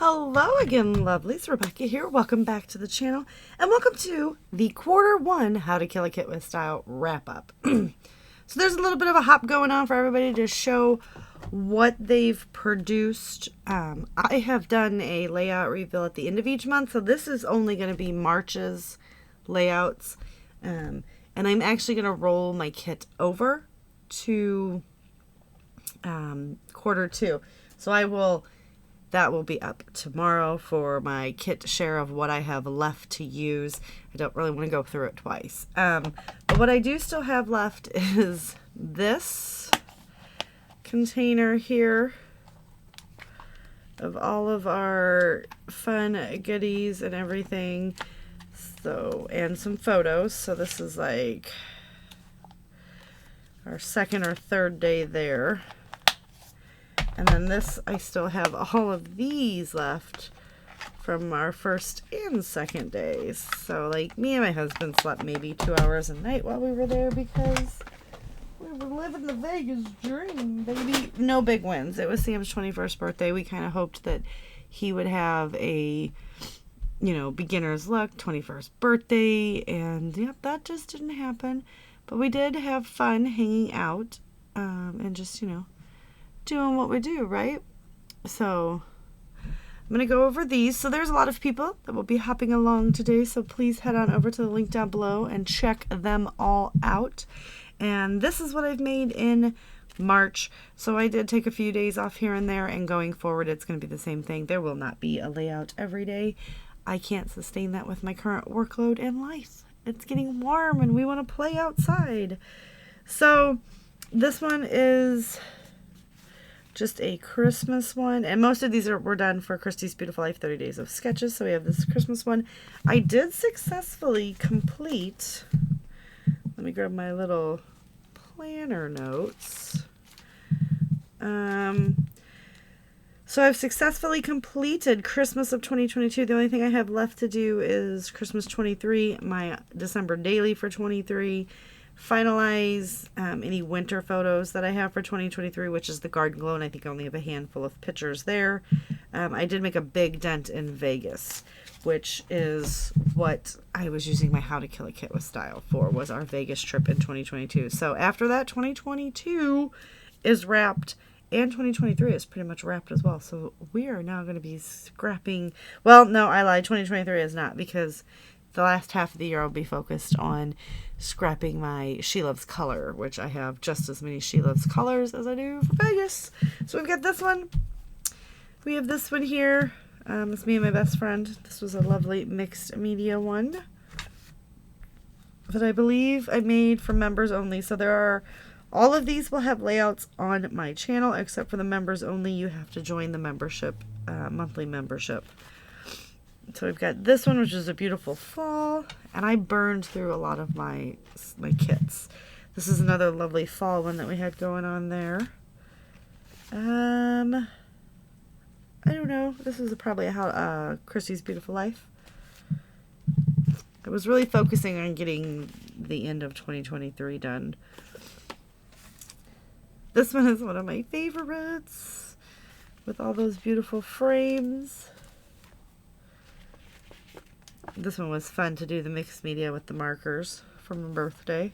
Hello again, lovelies. Rebecca here. Welcome back to the channel, and welcome to the Q1 How to Kill a Kit with Style wrap-up. So there's a little bit of a hop going on for everybody to show what they've produced. I have done a layout reveal at the end of each month, so this is only going to be March's layouts. And I'm actually going to roll my kit over to Q2. So that will be up tomorrow for my kit share of what I have left to use. I don't really want to go through it twice. But what I do still have left is this container here of all of our fun goodies and everything. So, and some photos. So this is like our second or third day there. And then this, I still have all of these left from our first and second days. So like me and my husband slept maybe 2 hours a night while we were there because we were living the Vegas dream, baby. No big wins. It was Sam's 21st birthday. We kind of hoped that he would have a, beginner's luck 21st birthday. And yep, that just didn't happen. But we did have fun hanging out and just, doing what we do, right? So I'm going to go over these. So there's a lot of people that will be hopping along today, so please head on over to the link down below and check them all out. And this is what I've made in March. So I did take a few days off here and there, and going forward it's going to be the same thing. There will not be a layout every day. I can't sustain that with my current workload and life. It's getting warm and we want to play outside. So this one is just a Christmas one, and most of these were done for Christy's Beautiful Life 30 Days of Sketches. So we have this Christmas one. I did successfully complete, let me grab my little planner notes. So I've successfully completed Christmas of 2022. The only thing I have left to do is Christmas 23, my December daily for 23, finalize any winter photos that I have for 2023, which is the Garden Glow, and I think I only have a handful of pictures there. I did make a big dent in Vegas, which is what I was using my How to Kill a Kit with Style for, was our Vegas trip in 2022. So after that, 2022 is wrapped, and 2023 is pretty much wrapped as well. So we are now going to be scrapping, well, no, I lied, 2023 is not, because the last half of the year I'll be focused on scrapping my She Loves Color, which I have just as many She Loves Colors as I do for Vegas. So we've got this one. We have this one here. It's me and my best friend. This was a lovely mixed media one that I believe I made for members only. So all of these will have layouts on my channel, except for the members only. You have to join the membership, monthly membership. So we've got this one, which is a beautiful fall, and I burned through a lot of my kits. This is another lovely fall one that we had going on there. I don't know. This is probably Christy's Beautiful Life. I was really focusing on getting the end of 2023 done. This one is one of my favorites, with all those beautiful frames. This one was fun to do the mixed media with the markers from my birthday.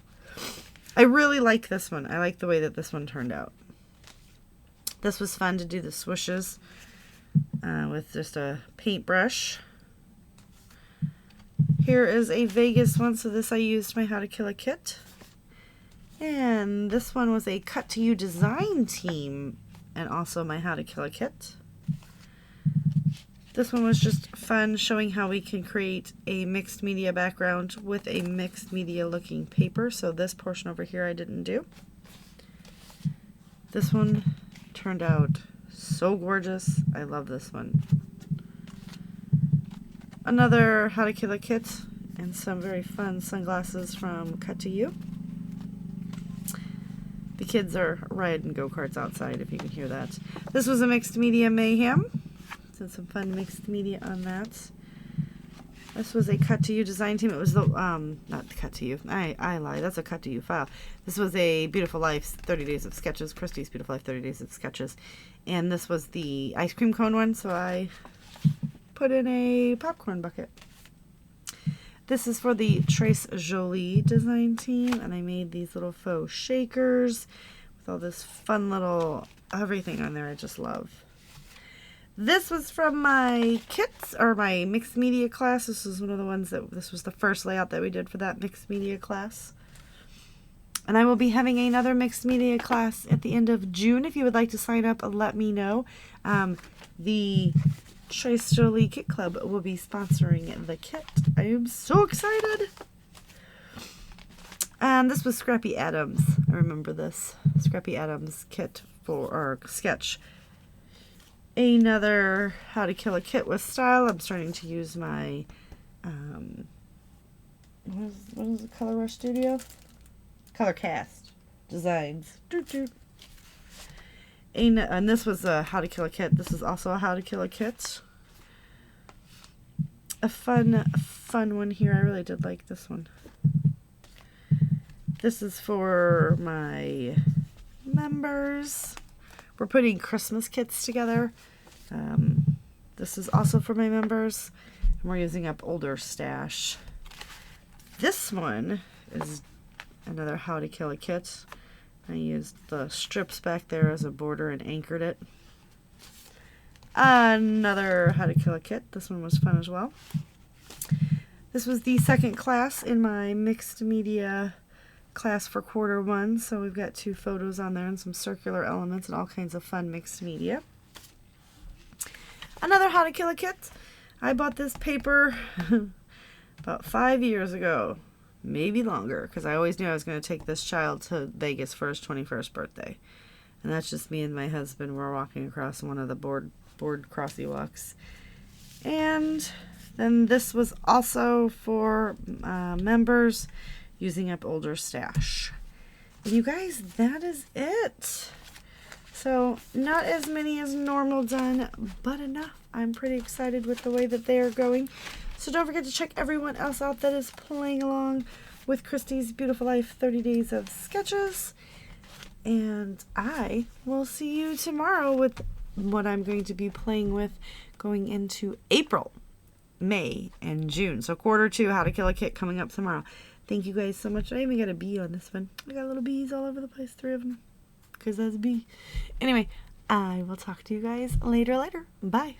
I really like this one. I like the way that this one turned out. This was fun to do the swooshes with just a paintbrush. Here is a Vegas one. So this I used my How to Kill a Kit. And this one was a Cut to You design team, and also my How to Kill a Kit. This one was just fun, showing how we can create a mixed media background with a mixed media looking paper. So this portion over here I didn't do. This one turned out so gorgeous. I love this one. Another How to Kill a Kit, and some very fun sunglasses from Cut to You. The kids are riding go-karts outside, if you can hear that. This was a mixed media mayhem. Did some fun mixed media on that. This was a Cut to You design team. It was the, not Cut to You. I lied. That's a Cut to You file. This was a Beautiful Life 30 Days of Sketches. Christy's Beautiful Life 30 Days of Sketches. And this was the ice cream cone one. So I put in a popcorn bucket. This is for the Trace Jolie design team, and I made these little faux shakers with all this fun little everything on there I just love. This was from my kits, or my mixed media class. This was one of the ones this was the first layout that we did for that mixed media class. And I will be having another mixed media class at the end of June. If you would like to sign up, let me know. The Trace Jolie Kit Club will be sponsoring the kit. I am so excited. This was Scrappy Adams. I remember this. Scrappy Adams kit or sketch. Another How to Kill a Kit with Style. I'm starting to use my, what is it, Color Rush Studio? Color Cast Designs. And this was a How to Kill a Kit. This is also a How to Kill a Kit. A fun one here. I really did like this one. This is for my members. We're putting Christmas kits together. This is also for my members. And we're using up older stash. This one is another How to Kill a Kit. I used the strips back there as a border and anchored it. Another How to Kill a Kit. This one was fun as well. This was the second class in my mixed media class for Q1. So we've got 2 photos on there and some circular elements and all kinds of fun mixed media. Another How to Kill a Kit. I bought this paper about 5 years ago. Maybe longer, because I always knew I was going to take this child to Vegas for his 21st birthday. And that's just me and my husband. We're walking across one of the board crossy walks. And then this was also for members using up older stash. And you guys, that is it. So not as many as normal done, but enough. I'm pretty excited with the way that they are going. So don't forget to check everyone else out that is playing along with Christy's Beautiful Life 30 Days of Sketches. And I will see you tomorrow with what I'm going to be playing with going into April, May, and June. So Q2, How to Kill a Kit coming up tomorrow. Thank you guys so much. I even got a bee on this one. I got little bees all over the place, 3 of them, because that's a bee. Anyway, I will talk to you guys later. Bye.